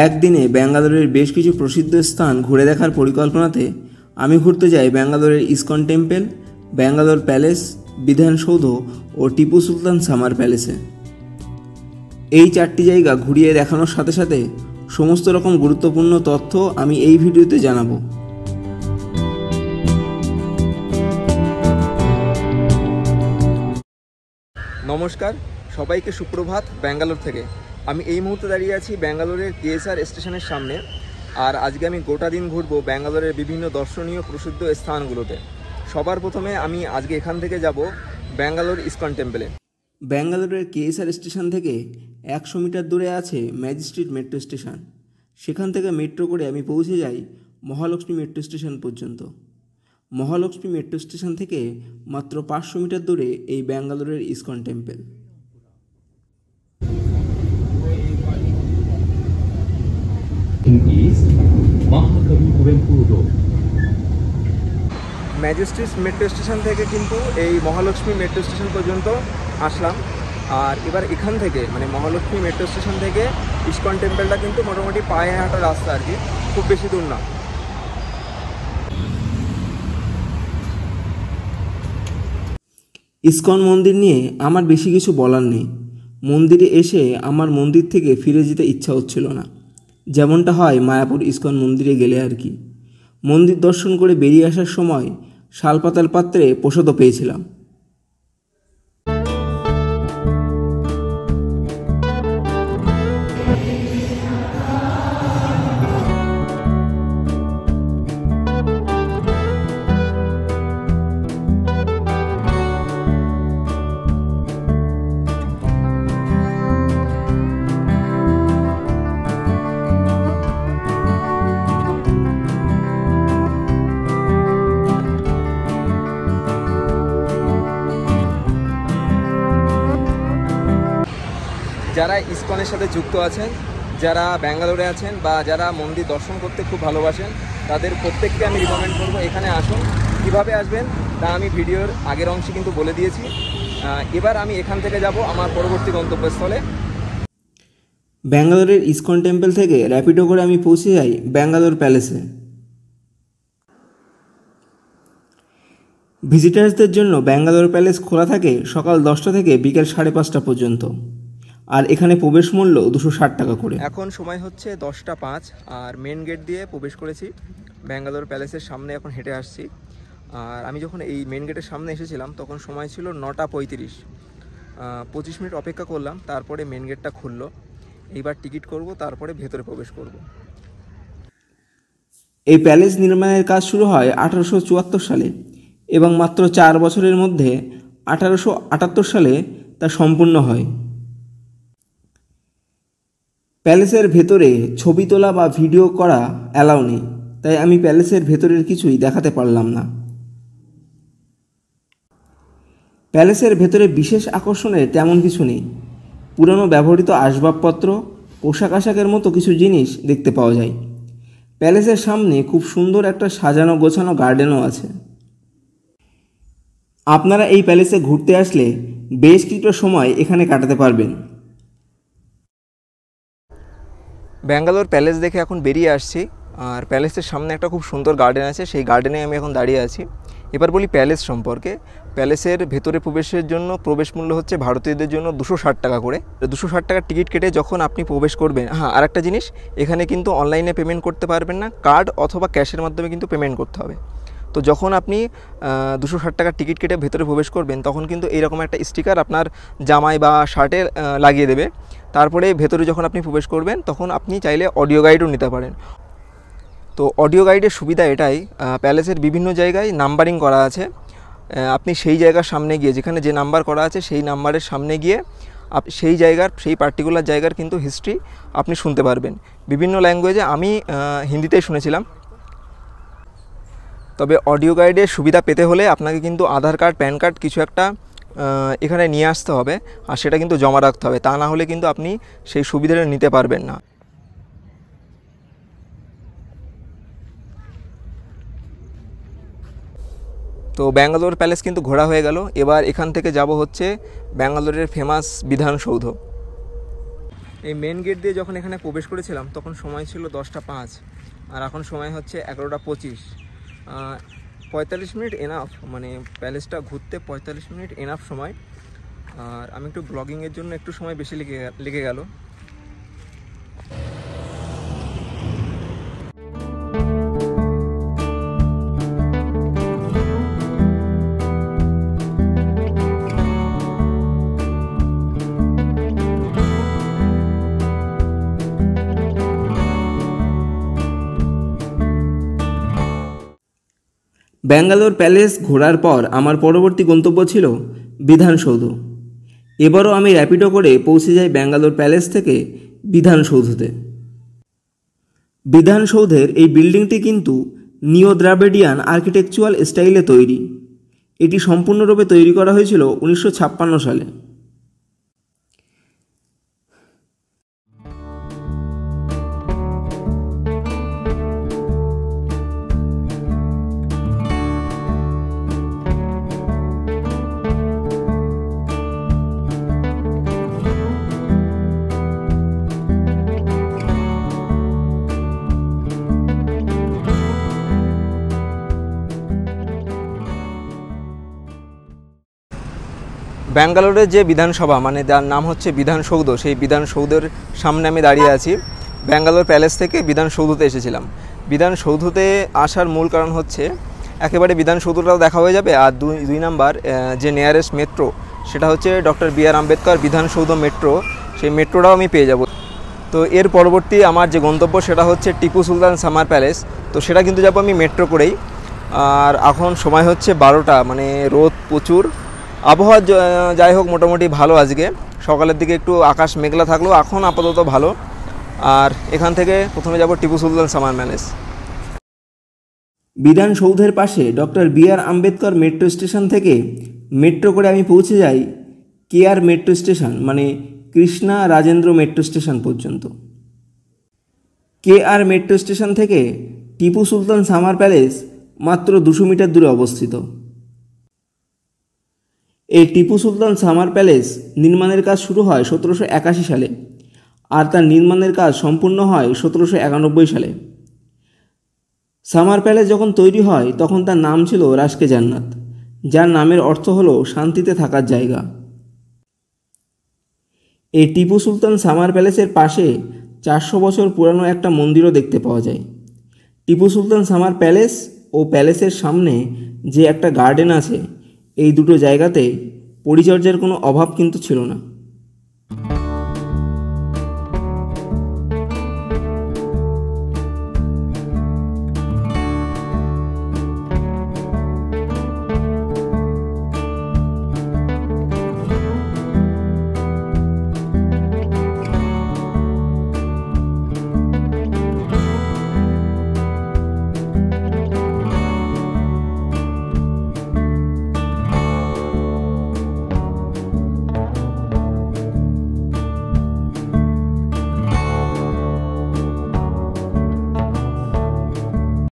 একদিনে ব্যাঙ্গালোরের বেশ কিছু প্রসিদ্ধ স্থান ঘুরে দেখার পরিকল্পনাতে আমি ঘুরতে যাই ব্যাঙ্গালোরের ইসকন টেম্পল, ব্যাঙ্গালোর প্যালেস, বিধানসৌধ ও টিপু সুলতান সামার প্যালেসে। এই চারটি জায়গা ঘুরিয়ে দেখানোর সাথে সাথে সমস্ত রকম গুরুত্বপূর্ণ তথ্য আমি এই ভিডিওতে জানাবো। নমস্কার, সবাইকে সুপ্রভাত ব্যাঙ্গালোর থেকে। আমি এই মুহূর্তে দাঁড়িয়ে আছি ব্যাঙ্গালোরের কেএসআর স্টেশনের সামনে। আর আজকে আমি গোটা দিন ঘুরবো ব্যাঙ্গালোরের বিভিন্ন দর্শনীয় প্রসিদ্ধ স্থানগুলোতে। সবার প্রথমে আমি আজকে এখান থেকে যাব ব্যাঙ্গালোর ইসকন টেম্পলে। ব্যাঙ্গালোরের কেএসআর স্টেশন থেকে 100 মিটার দূরে আছে ম্যাজিস্ট্রেট মেট্রো স্টেশন। সেখান থেকে মেট্রো করে আমি পৌঁছে যাই মহালক্ষ্মী মেট্রো স্টেশন পর্যন্ত। মহালক্ষ্মী মেট্রো স্টেশন থেকে মাত্র 500 মিটার দূরে এই ব্যাঙ্গালোরের ISKCON temple. Magistrate metro station থেকে কিন্তু এই মহালক্ষ্মী মেট্রো স্টেশন পর্যন্ত আসলাম। আর এবার এখান থেকে মানে মহালক্ষ্মী মেট্রো স্টেশন থেকে ইসকন টেম্পলটা কিন্তু মোটামুটি পায়ে হাঁটা রাস্তা, আর কি, খুব বেশি দূর না। ইসকন মন্দির নিয়ে আমার বেশি কিছু বলার নেই। মন্দিরে এসে আমার মন্দির থেকে ফিরে যেতে ইচ্ছা হচ্ছিল না, যেমনটা হয় মায়াপুর ইসকন মন্দিরে গেলে আর কি। মন্দির দর্শন করে বেরিয়ে আসার সময় শালপাতার পাত্রে প্রসাদও পেয়েছিলাম। যারা ইসকনের সাথে যুক্ত আছেন, যারা ব্যাঙ্গালোরে আছেন বা যারা মন্দির দর্শন করতে খুব ভালোবাসেন, তাদের প্রত্যেককে আমি রিকমেন্ড করবো এখানে আসুন। কীভাবে আসবেন তা আমি ভিডিওর আগের অংশে কিন্তু বলে দিয়েছি। এবার আমি এখান থেকে যাব আমার পরবর্তী গন্তব্যস্থলে। ব্যাঙ্গালোরের ইসকন টেম্পল থেকে র্যাপিডো করে আমি পৌঁছে যাই ব্যাঙ্গালোর প্যালেসে। ভিজিটার্সদের জন্য ব্যাঙ্গালোর প্যালেস খোলা থাকে সকাল 10টা থেকে বিকেল 5:30 পর্যন্ত। আর এখানে প্রবেশ মূল্য 260 টাকা করে। এখন সময় হচ্ছে 10টা 5 আর মেন গেট দিয়ে প্রবেশ করেছি ব্যাঙ্গালোর প্যালেসের সামনে। এখন হেঁটে আসছি। আর আমি যখন এই মেন গেটের সামনে এসেছিলাম তখন সময় ছিল 9টা 35। 25 মিনিট অপেক্ষা করলাম, তারপরে মেন গেটটা খুললো। এইবার টিকিট করব, তারপরে ভেতরে প্রবেশ করব। এই প্যালেস নির্মাণের কাজ শুরু হয় 1874 সালে এবং মাত্র 4 বছরের মধ্যে 1878 সালে তা সম্পূর্ণ হয়। প্যালেসের ভেতরে ছবি তোলা বা ভিডিও করা অ্যালাউ নেই, তাই আমি প্যালেসের ভেতরের কিছুই দেখাতে পারলাম না। প্যালেসের ভেতরে বিশেষ আকর্ষণের তেমন কিছু নেই। পুরনো ব্যবহৃত আসবাবপত্র, পোশাক আশাকের মতো কিছু জিনিস দেখতে পাওয়া যায়। প্যালেসের সামনে খুব সুন্দর একটা সাজানো গোছানো গার্ডেনও আছে। আপনারা এই প্যালেসে ঘুরতে আসলে বেশ কিছুটা সময় এখানে কাটাতে পারবেন। ব্যাঙ্গালোর প্যালেস দেখে এখন বেরিয়ে আসছি। আর প্যালেসের সামনে একটা খুব সুন্দর গার্ডেন আছে, সেই গার্ডেনে আমি এখন দাঁড়িয়ে আছি। এবার বলি প্যালেস সম্পর্কে। প্যালেসের ভেতরে প্রবেশের জন্য প্রবেশ মূল্য হচ্ছে ভারতীয়দের জন্য 260 টাকা করে। 260 টাকার টিকিট কেটে যখন আপনি প্রবেশ করবেন, আর একটা জিনিস, এখানে কিন্তু অনলাইনে পেমেন্ট করতে পারবেন না, কার্ড অথবা ক্যাশের মাধ্যমে কিন্তু পেমেন্ট করতে হবে। তো যখন আপনি 260 টাকার টিকিট কেটে ভেতরে প্রবেশ করবেন তখন কিন্তু এইরকম একটা স্টিকার আপনার জামায় বা শার্টে লাগিয়ে দেবে। তারপরে ভেতরে যখন আপনি প্রবেশ করবেন তখন আপনি চাইলে অডিও গাইডও নিতে পারেন। তো অডিও গাইডের সুবিধা এটাই, প্যালেসের বিভিন্ন জায়গায় নাম্বারিং করা আছে। আপনি সেই জায়গার সামনে গিয়ে, যেখানে যে নাম্বার করা আছে সেই নাম্বারের সামনে গিয়ে সেই জায়গার, সেই পার্টিকুলার জায়গার কিন্তু হিস্ট্রি আপনি শুনতে পারবেন বিভিন্ন ল্যাঙ্গুয়েজে। আমি হিন্দিতেই শুনেছিলাম। তবে অডিও গাইডের সুবিধা পেতে হলে আপনাকে কিন্তু আধার কার্ড, প্যান কার্ড কিছু একটা এখানে নিয়ে আসতে হবে, আর সেটা কিন্তু জমা রাখতে হবে। তা না হলে কিন্তু আপনি সেই সুবিধাটা নিতে পারবেন না। তো ব্যাঙ্গালোর প্যালেস কিন্তু ঘোরা হয়ে গেল। এবার এখান থেকে যাব হচ্ছে ব্যাঙ্গালোরের ফেমাস বিধানসৌধ। এই মেন গেট দিয়ে যখন এখানে প্রবেশ করেছিলাম তখন সময় ছিল 10টা 5, আর এখন সময় হচ্ছে 11টা 25। 45 মিনিট এনাফ, মানে প্যালেসটা ঘুরতে 45 মিনিট এনাফ সময়। আর আমি একটু ব্লগিংয়ের জন্য একটু সময় বেশি লেগে গেল। ব্যাঙ্গালোর প্যালেস ঘোরার পর আমার পরবর্তী গন্তব্য ছিল বিধানসৌধ। এবারও আমি র্যাপিডো করে পৌঁছে যাই ব্যাঙ্গালোর প্যালেস থেকে বিধানসৌধতে। বিধানসৌধের এই বিল্ডিংটি কিন্তু নিও দ্রাবিডিয়ান আর্কিটেকচুরাল স্টাইলে তৈরি। এটি সম্পূর্ণরূপে তৈরি করা হয়েছিল 1956 সালে। ব্যাঙ্গালোরের যে বিধানসভা, মানে যার নাম হচ্ছে বিধানসৌধ, সেই বিধানসৌধের সামনে আমি দাঁড়িয়ে আছি। ব্যাঙ্গালোর প্যালেস থেকে বিধানসৌধতে এসেছিলাম। বিধানসৌধতে আসার মূল কারণ হচ্ছে একেবারে বিধানসৌধটাও দেখা হয়ে যাবে, আর দুই নাম্বার যে নিয়ারেস্ট মেট্রো সেটা হচ্ছে ডক্টর বি.আর. আম্বেদকর বিধানসৌধ মেট্রো, সেই মেট্রোটাও আমি পেয়ে যাব। তো এর পরবর্তী আমার যে গন্তব্য সেটা হচ্ছে টিপু সুলতান সামার প্যালেস। তো সেটা কিন্তু যাবো আমি মেট্রো করেই। আর এখন সময় হচ্ছে 12টা, মানে রোদ প্রচুর। আবহাওয়া যাই হোক মোটামুটি ভালো। আজকে সকালের দিকে একটু আকাশ মেঘলা থাকলেও এখন আপাতত ভালো। আর এখান থেকে প্রথমে যাব টিপু সুলতান সামার প্যালেস। বিধানসৌধের পাশে doctor B.R.. Ambedkar metro station থেকে মেট্রো করে আমি পৌঁছে যাই কে.আর. মেট্রো স্টেশন, মানে কৃষ্ণা রাজেন্দ্র মেট্রো স্টেশন পর্যন্ত। কে.আর. মেট্রো স্টেশন থেকে টিপু সুলতান সামার প্যালেস মাত্র 200 মিটার দূরে অবস্থিত। এই টিপু সুলতান সামার প্যালেস নির্মাণের কাজ শুরু হয় 1781 সালে, আর তার নির্মাণের কাজ সম্পূর্ণ হয় 1791 সালে। সামার প্যালেস যখন তৈরি হয় তখন তার নাম ছিল রাশকে জান্নাত, যার নামের অর্থ হলো শান্তিতে থাকার জায়গা। এই টিপু সুলতান সামার প্যালেসের পাশে 400 বছর পুরানো একটা মন্দিরও দেখতে পাওয়া যায়। টিপু সুলতান সামার প্যালেস ও প্যালেসের সামনে যে একটা গার্ডেন আছে, এই দুটো জায়গাতে পরিচর্যার কোনো অভাব কিন্তু ছিল না।